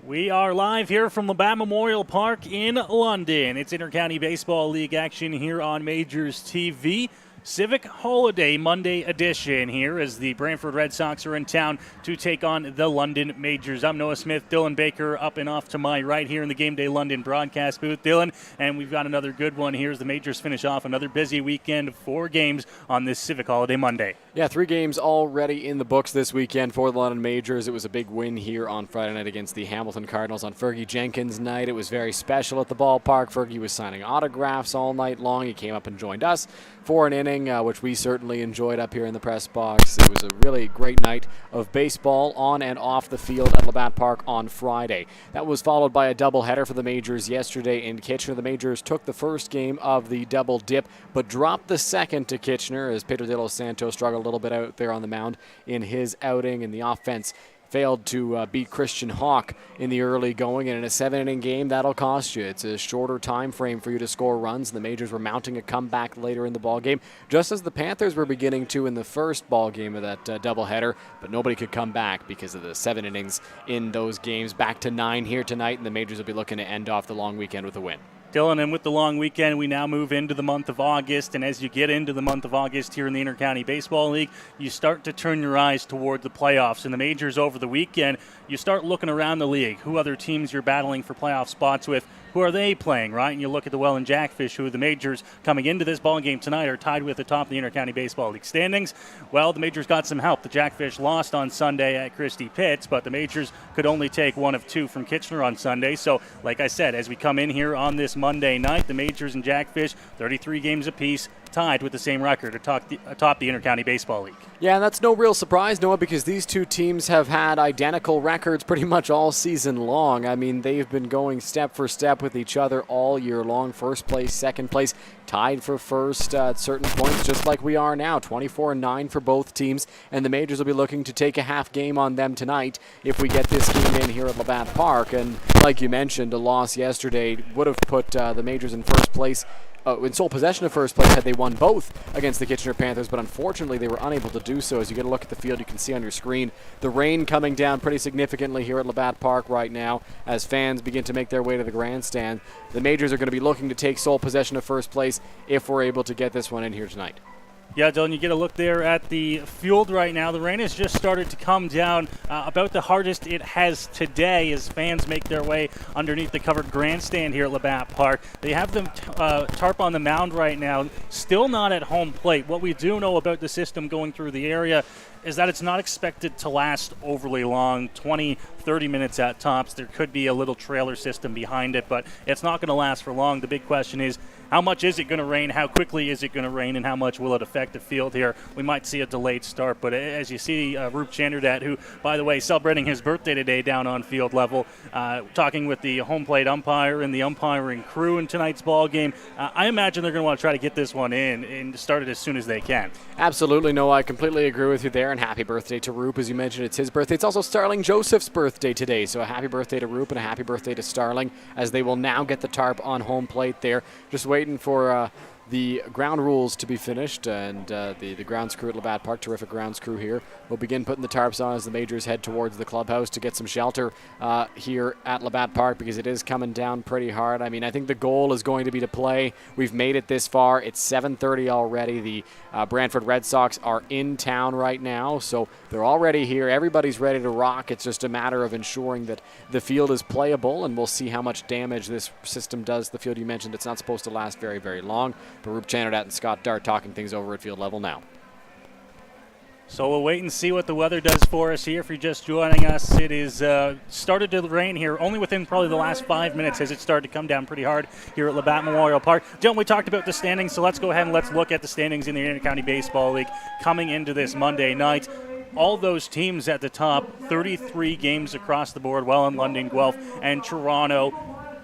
We are live here from Labatt Memorial Park in London. It's Intercounty Baseball League action here on Majors TV. Civic Holiday Monday edition here as the Brantford Red Sox are in town to take on the London Majors. I'm Noah Smith, Dylan Baker up and off to my right here in the Game Day London broadcast booth. Dylan, and we've got another good one here as the Majors finish off another busy weekend of 4 games on this Civic Holiday Monday. Yeah, 3 games already in the books this weekend for the London Majors. It was a big win here on Friday night against the Hamilton Cardinals on Fergie Jenkins' night. It was very special at the ballpark. Fergie was signing autographs all night long. He came up and joined us for an inning, which we certainly enjoyed up here in the press box. It was a really great night of baseball on and off the field at Labatt Park on Friday. That was followed by a doubleheader for the Majors yesterday in Kitchener. The Majors took the first game of the double dip, but dropped the second to Kitchener as Pedro de Los Santos struggled a little bit out there on the mound in his outing, and the offense failed to beat Christian Hawk in the early going, and in a 7-inning game, that'll cost you. It's a shorter time frame for you to score runs. The Majors were mounting a comeback later in the ball game, just as the Panthers were beginning to in the first ball game of that doubleheader, but nobody could come back because of the 7 innings in those games. Back to 9 here tonight, and the Majors will be looking to end off the long weekend with a win. Dylan, and with the long weekend, we now move into the month of August, and as you get into the month of August here in the Intercounty Baseball League, you start to turn your eyes toward the playoffs. And the Majors over the weekend, you start looking around the league, who other teams you're battling for playoff spots with, who are they playing, right? And you look at the Welland Jackfish, who the Majors coming into this ball game tonight are tied with the top of the Intercounty Baseball League standings. Well, the Majors got some help. The Jackfish lost on Sunday at Christie Pitts, but the Majors could only take 1 of 2 from Kitchener on Sunday. So, like I said, as we come in here on this Monday night, the Majors and Jackfish, 33 games apiece, tied with the same record atop the Intercounty Baseball League. Yeah, and that's no real surprise, Noah, because these two teams have had identical records pretty much all season long. I mean, they've been going step for step with each other all year long. First place, second place, tied for first at certain points, just like we are now. 24-9 for both teams, and the Majors will be looking to take a half game on them tonight if we get this game in here at Labatt Park. And like you mentioned, a loss yesterday would have put the Majors in first place, in sole possession of first place had they won both against the Kitchener Panthers, but unfortunately they were unable to do so. As you get a look at the field, you can see on your screen the rain coming down pretty significantly here at Labatt Park right now as fans begin to make their way to the grandstand. The Majors are going to be looking to take sole possession of first place if we're able to get this one in here tonight. Yeah, Dylan, you get a look there at the field right now. The rain has just started to come down, about the hardest it has today as fans make their way underneath the covered grandstand here at Labatt Park. They have them tarp on the mound right now, still not at home plate. What we do know about the system going through the area is that it's not expected to last overly long, 20, 30 minutes at tops. There could be a little trailer system behind it, but it's not going to last for long. The big question is, how much is it going to rain? How quickly is it going to rain? And how much will it affect the field here? We might see a delayed start, but as you see, Roop Chanderdat, who, by the way, celebrating his birthday today down on field level, talking with the home plate umpire and the umpiring crew in tonight's ball game. I imagine they're going to want to try to get this one in and start it as soon as they can. Absolutely, no, I completely agree with you there, and happy birthday to Roop. As you mentioned, it's his birthday. It's also Starling Joseph's birthday today, so a happy birthday to Roop and a happy birthday to Starling, as they will now get the tarp on home plate there. Just waiting for the ground rules to be finished, and the grounds crew at Labatt Park, terrific grounds crew here, will begin putting the tarps on as the Majors head towards the clubhouse to get some shelter here at Labatt Park, because it is coming down pretty hard. I mean, I think the goal is going to be to play. We've made it this far. It's 7:30 already. The Brantford Red Sox are in town right now, so they're already here. Everybody's ready to rock. It's just a matter of ensuring that the field is playable, and we'll see how much damage this system does. The field you mentioned, it's not supposed to last very, very long. But Roop Chanderdat and Scott Dart talking things over at field level now. So we'll wait and see what the weather does for us here. If you're just joining us, it is started to rain here only within probably the last 5 minutes as it started to come down pretty hard here at Labatt Memorial Park. Gentlemen, we talked about the standings, so let's go ahead and let's look at the standings in the Intercounty Baseball League coming into this Monday night. All those teams at the top, 33 games across the board, Welland, London, Guelph, and Toronto.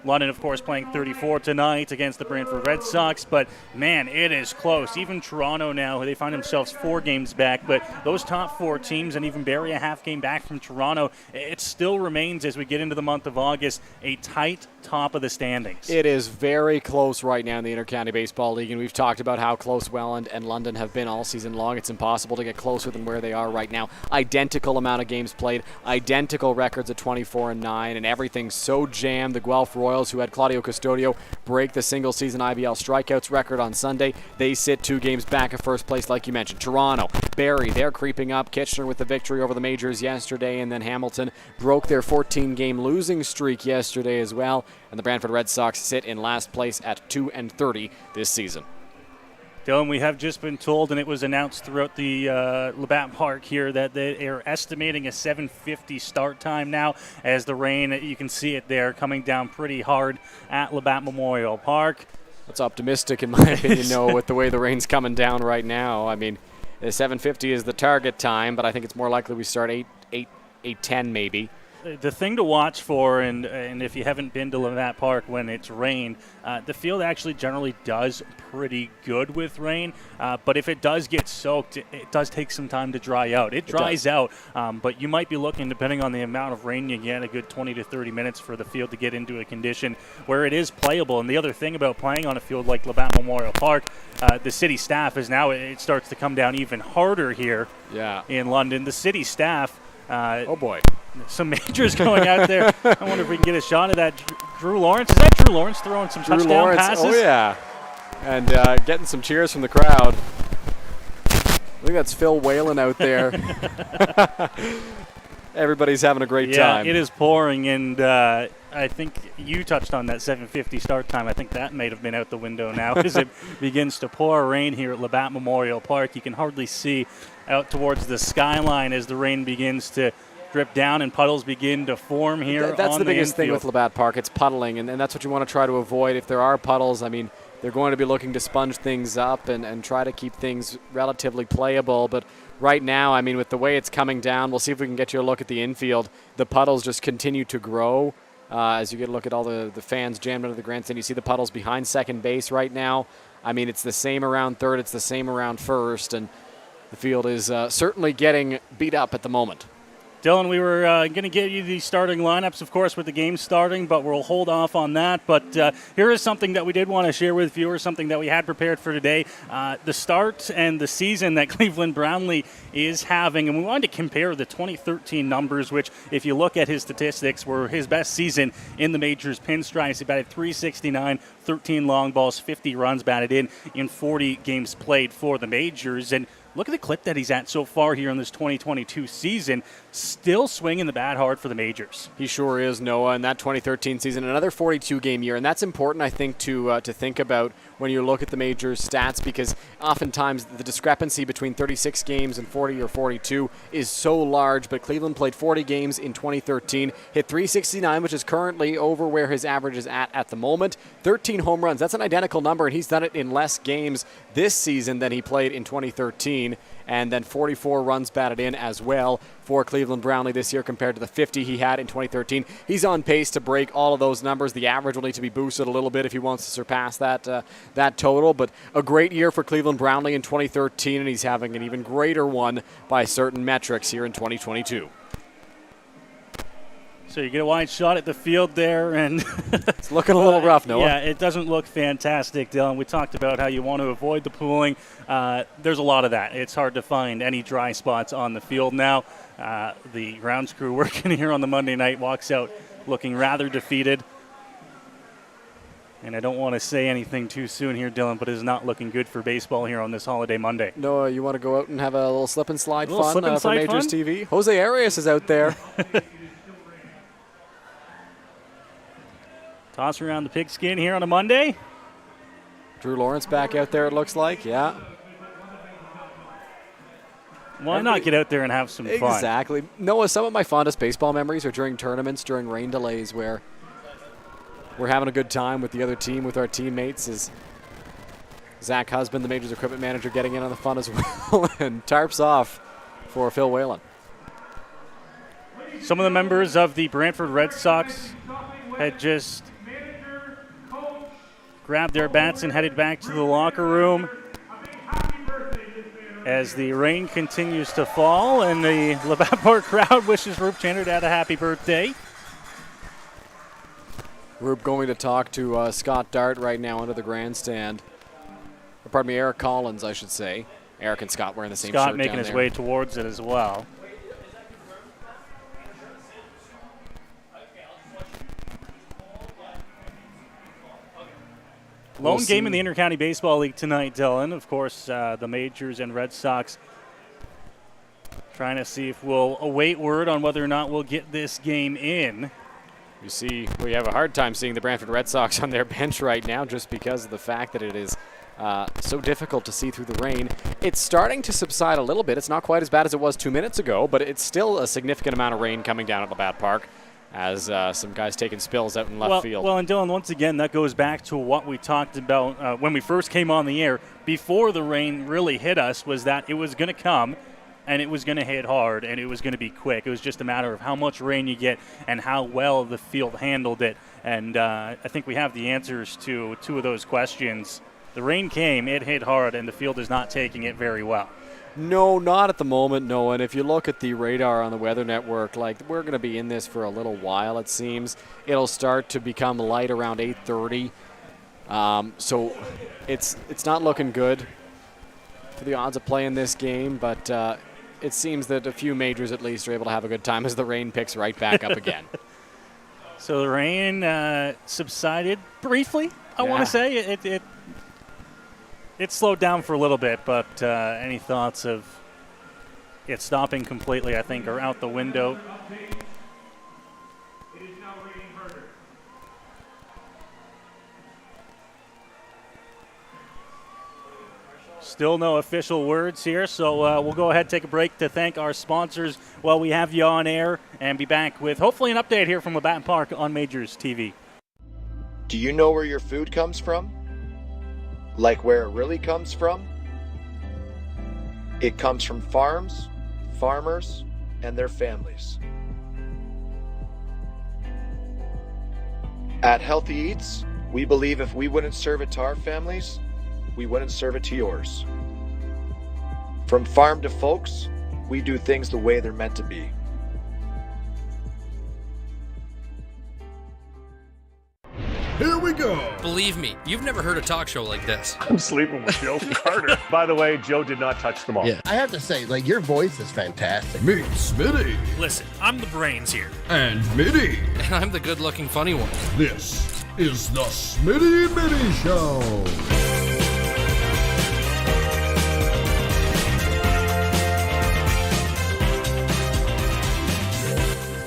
London, of course, playing 34 tonight against the Brantford Red Sox, but man, it is close. Even Toronto now, they find themselves 4 games back, but those top 4 teams, and even Barrie a half game back from Toronto, it still remains as we get into the month of August a tight top of the standings. It is very close right now in the Intercounty Baseball League, and we've talked about how close Welland and London have been all season long. It's impossible to get closer than where they are right now. Identical amount of games played, identical records at 24-9, and everything's so jammed. The Guelph Royals, who had Claudio Custodio break the single-season IBL strikeouts record on Sunday, they sit 2 games back of first place, like you mentioned. Toronto, Barrie, they're creeping up. Kitchener with the victory over the Majors yesterday, and then Hamilton broke their 14-game losing streak yesterday as well. And the Brantford Red Sox sit in last place at 2-30 this season. Dylan, we have just been told, and it was announced throughout the Labatt Park here, that they are estimating a 7:50 start time now, as the rain, you can see it there, coming down pretty hard at Labatt Memorial Park. That's optimistic, in my opinion, with the way the rain's coming down right now. I mean, 7:50 is the target time, but I think it's more likely we start 8:10 maybe. The thing to watch for, and if you haven't been to Labatt Park when it's rained, the field actually generally does pretty good with rain, but if it does get soaked, it does take some time to dry out. It dries out, but you might be looking, depending on the amount of rain you get, a good 20 to 30 minutes for the field to get into a condition where it is playable. And the other thing about playing on a field like Labatt Memorial Park, the city staff is now, it starts to come down even harder here in London. The city staff, oh boy, some majors going out there. I wonder if we can get a shot of that. Drew Lawrence, is that Drew Lawrence throwing some touchdown passes? Oh yeah, and getting some cheers from the crowd. I think that's Phil Whalen out there. Everybody's having a great time. Yeah, it is pouring, and I think you touched on that 7:50 start time. I think that may have been out the window now as it begins to pour rain here at Labatt Memorial Park. You can hardly see out towards the skyline as the rain begins to drip down and puddles begin to form here. That's the biggest thing with Labatt Park. It's puddling, and that's what you want to try to avoid. If there are puddles, I mean, they're going to be looking to sponge things up and try to keep things relatively playable. But right now, I mean, with the way it's coming down, we'll see if we can get you a look at the infield. The puddles just continue to grow as you get a look at all the fans jammed into the grandstand. You see the puddles behind second base right now. I mean, it's the same around third. It's the same around first. And the field is certainly getting beat up at the moment. Dylan, we were going to get you the starting lineups, of course, with the game starting, but we'll hold off on that. But here is something that we did want to share with viewers, something that we had prepared for today. The start and the season that Cleveland Brownlee is having, and we wanted to compare the 2013 numbers, which, if you look at his statistics, were his best season in the majors. Pinstripes, he batted .369, 13 long balls, 50 runs batted in 40 games played for the majors. And look at the clip that he's at so far here in this 2022 season. Still swinging the bat hard for the majors. He sure is, Noah. In that 2013 season, another 42-game year. And that's important, I think, to think about when you look at the majors stats, because oftentimes the discrepancy between 36 games and 40 or 42 is so large. But Cleveland played 40 games in 2013, hit .369, which is currently over where his average is at the moment. 13 home runs. That's an identical number, and he's done it in less games this season than he played in 2013. And then 44 runs batted in as well for Cleveland Brownlee this year compared to the 50 he had in 2013. He's on pace to break all of those numbers. The average will need to be boosted a little bit if he wants to surpass that total. But a great year for Cleveland Brownlee in 2013, and he's having an even greater one by certain metrics here in 2022. So you get a wide shot at the field there, and it's looking a little rough, Noah. Yeah, it doesn't look fantastic, Dylan. We talked about how you want to avoid the pooling. There's a lot of that. It's hard to find any dry spots on the field now. The grounds crew working here on the Monday night walks out looking rather defeated. And I don't want to say anything too soon here, Dylan, but it is not looking good for baseball here on this holiday Monday. Noah, you want to go out and have a little slip and slide fun for MajorsTV? Jose Arias is out there. Toss around the pigskin here on a Monday. Drew Lawrence back out there, it looks like, yeah. Why not get out there and have some fun? Exactly. Noah, some of my fondest baseball memories are during tournaments, during rain delays, where we're having a good time with the other team, with our teammates. Is Zach Husband, the Majors equipment manager, getting in on the fun as well, and tarps off for Phil Whalen. Some of the members of the Brantford Red Sox had just grabbed their bats and headed back to the locker room as the rain continues to fall and the Labatt Park crowd wishes Roop Channer to have a happy birthday. We're going to talk to Scott Dart right now under the grandstand. Or pardon me, Eric Collins, I should say. Eric and Scott wearing the same shirt Scott down making his there. way towards it as well. Lone game in the Intercounty Baseball League tonight, Dylan. Of course, the Majors and Red Sox trying to see if we'll await word on whether or not we'll get this game in. You see, we have a hard time seeing the Brantford Red Sox on their bench right now just because of the fact that it is so difficult to see through the rain. It's starting to subside a little bit. It's not quite as bad as it was 2 minutes ago, but it's still a significant amount of rain coming down at Labatt Park as some guys taking spills out in left field. Well, and Dylan, once again, that goes back to what we talked about when we first came on the air before the rain really hit us, was that it was going to come and it was going to hit hard and it was going to be quick. It was just a matter of how much rain you get and how well the field handled it. And I think we have the answers to two of those questions. The rain came, it hit hard, and the field is not taking it very well. No, not at the moment, no. And if you look at the radar on the Weather Network, like, we're going to be in this for a little while, it seems. It'll start to become light around 8:30. So it's not looking good for the odds of playing this game, but it seems that a few majors at least are able to have a good time as the rain picks right back up again. So the rain subsided briefly, I want to say. It slowed down for a little bit, but any thoughts of it stopping completely, I think, are out the window. It is now raining harder. Still no official words here, so we'll go ahead and take a break to thank our sponsors while we have you on air and be back with hopefully an update here from Labatt Park on Majors TV. Do you know where your food comes from? Like where it really comes from? It comes from farms, farmers, and their families. At Healthy Eats, we believe if we wouldn't serve it to our families, we wouldn't serve it to yours. From farm to folks, we do things the way they're meant to be. Here we go. Believe me, you've never heard a talk show like this. I'm sleeping with Joe Carter. By the way, Joe did not touch them all. Yeah, I have to say, like, your voice is fantastic. Meet Smitty. Listen, I'm the brains here. And Mitty. And I'm the good-looking funny one. This is the Smitty Mitty Show.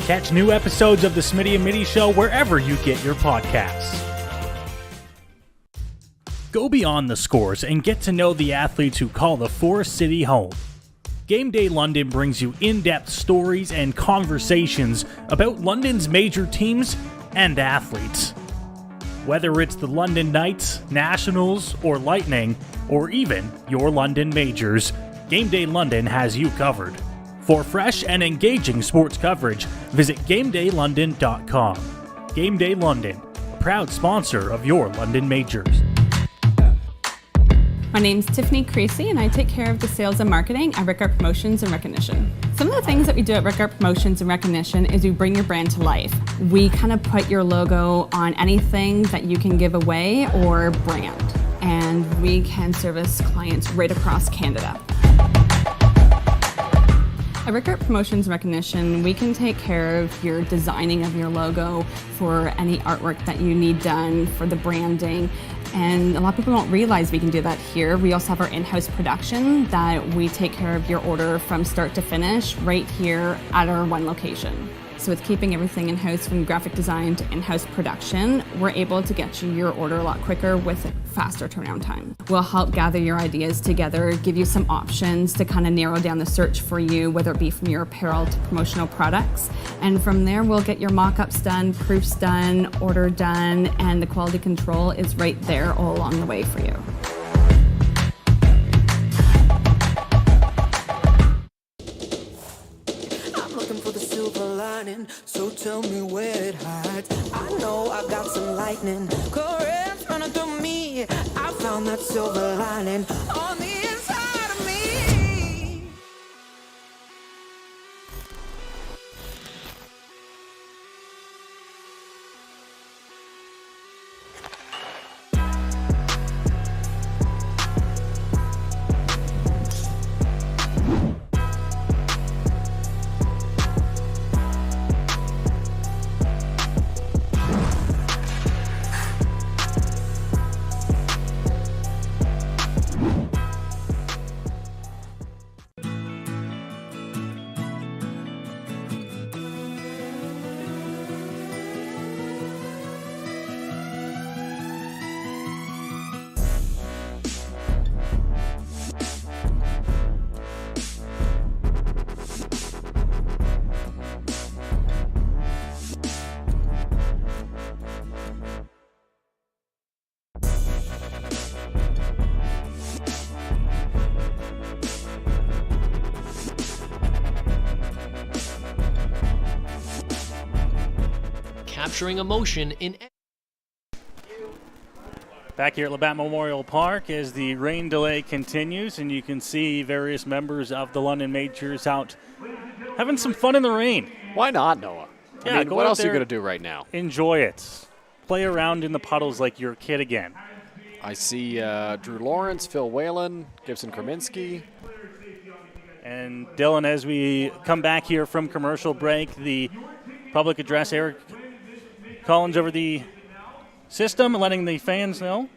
Catch new episodes of the Smitty and Mitty Show wherever you get your podcasts. Go beyond the scores and get to know the athletes who call the Forest City home. Game Day London brings you in-depth stories and conversations about London's major teams and athletes. Whether it's the London Knights, Nationals, or Lightning, or even your London Majors, Game Day London has you covered. For fresh and engaging sports coverage, visit GameDayLondon.com. Game Day London, a proud sponsor of your London Majors. My name's Tiffany Creasy, and I take care of the sales and marketing at Rickard Promotions and Recognition. Some of the things that we do at Rickard Promotions and Recognition is we bring your brand to life. We kind of put your logo on anything that you can give away or brand, and we can service clients right across Canada. At Rickard Promotions and Recognition, we can take care of your designing of your logo, for any artwork that you need done, for the branding. And a lot of people don't realize we can do that here. We also have our in-house production that we take care of your order from start to finish right here at our one location. So with keeping everything in-house, from graphic design to in-house production, we're able to get you your order a lot quicker with a faster turnaround time. We'll help gather your ideas together, give you some options to kind of narrow down the search for you, whether it be from your apparel to promotional products. And from there, we'll get your mock-ups done, proofs done, order done, and the quality control is right there all along the way for you. So tell me where it hides. I know I got some lightning currents running through me. I found that silver lining on the inside of me. capturing emotion in. Back here at Labatt Memorial Park as the rain delay continues, and you can see various members of the London Majors out having some fun in the rain. Why not, Noah? Yeah, I mean, go what out else are you there, going to do right now? Enjoy it. Play around in the puddles like you're a kid again. I see Drew Lawrence, Phil Whalen, Gibson Kraminski. And Dylan, as we come back here from commercial break, the public address, Eric Collins over the system, letting the fans know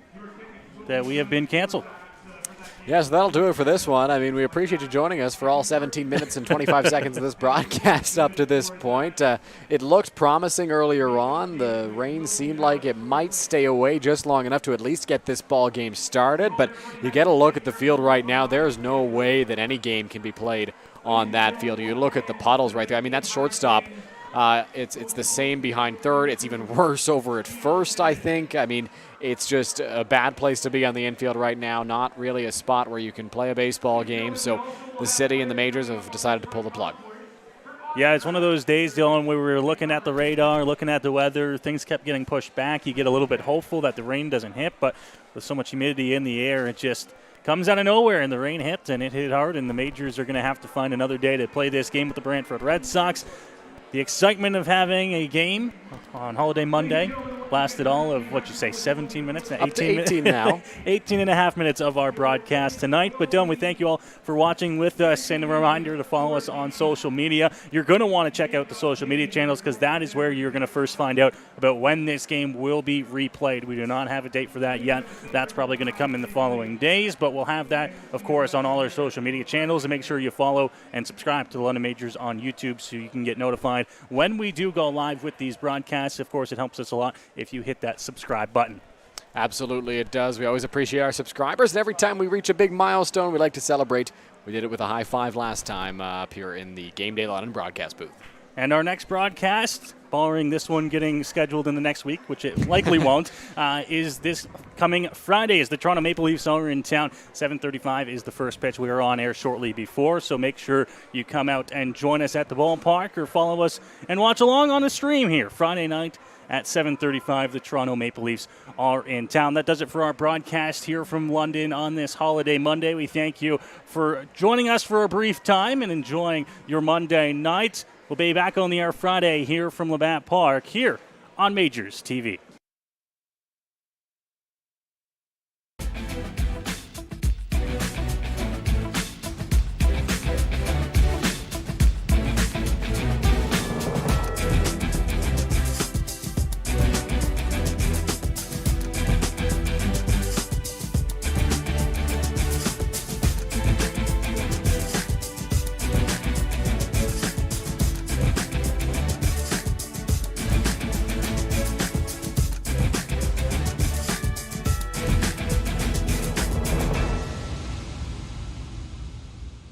that we have been canceled. Yes, that'll do it for this one. I mean, we appreciate you joining us for all 17 minutes and 25 seconds of this broadcast up to this point. It looked promising earlier on. The rain seemed like it might stay away just long enough to at least get this ball game started. But you get a look at the field right now. There's no way that any game can be played on that field. You look at the puddles right there. I mean, that's shortstop. It's the same behind third. It's even worse over at first, I think. I mean, it's just a bad place to be on the infield right now. Not really a spot where you can play a baseball game. So the city and the Majors have decided to pull the plug. Yeah, it's one of those days, Dylan, where we were looking at the radar, looking at the weather. Things kept getting pushed back. You get a little bit hopeful that the rain doesn't hit, but with so much humidity in the air, it just comes out of nowhere, and the rain hit, and it hit hard, and the Majors are going to have to find another day to play this game with the Brantford Red Sox. The excitement of having a game on Holiday Monday lasted all of, 17 minutes? Up to 18 now. 18 and a half minutes of our broadcast tonight. But, Dylan, we thank you all for watching with us. And a reminder to follow us on social media. You're going to want to check out the social media channels because that is where you're going to first find out about when this game will be replayed. We do not have a date for that yet. That's probably going to come in the following days. But we'll have that, of course, on all our social media channels. And make sure you follow and subscribe to the London Majors on YouTube so you can get notified when we do go live with these broadcasts. Of course, it helps us a lot if you hit that subscribe button. Absolutely, it does. We always appreciate our subscribers, and every time we reach a big milestone, we like to celebrate. We did it with a high five last time up here in the Game Day London broadcast booth. And our next broadcast, barring this one getting scheduled in the next week, which it likely won't, is this coming Friday as the Toronto Maple Leafs are in town. 7:35 is the first pitch. We are on air shortly before, so make sure you come out and join us at the ballpark or follow us and watch along on the stream here. Friday night at 7:35, the Toronto Maple Leafs are in town. That does it for our broadcast here from London on this Holiday Monday. We thank you for joining us for a brief time and enjoying your Monday night. We'll be back on the air Friday here from Labatt Park here on Majors TV.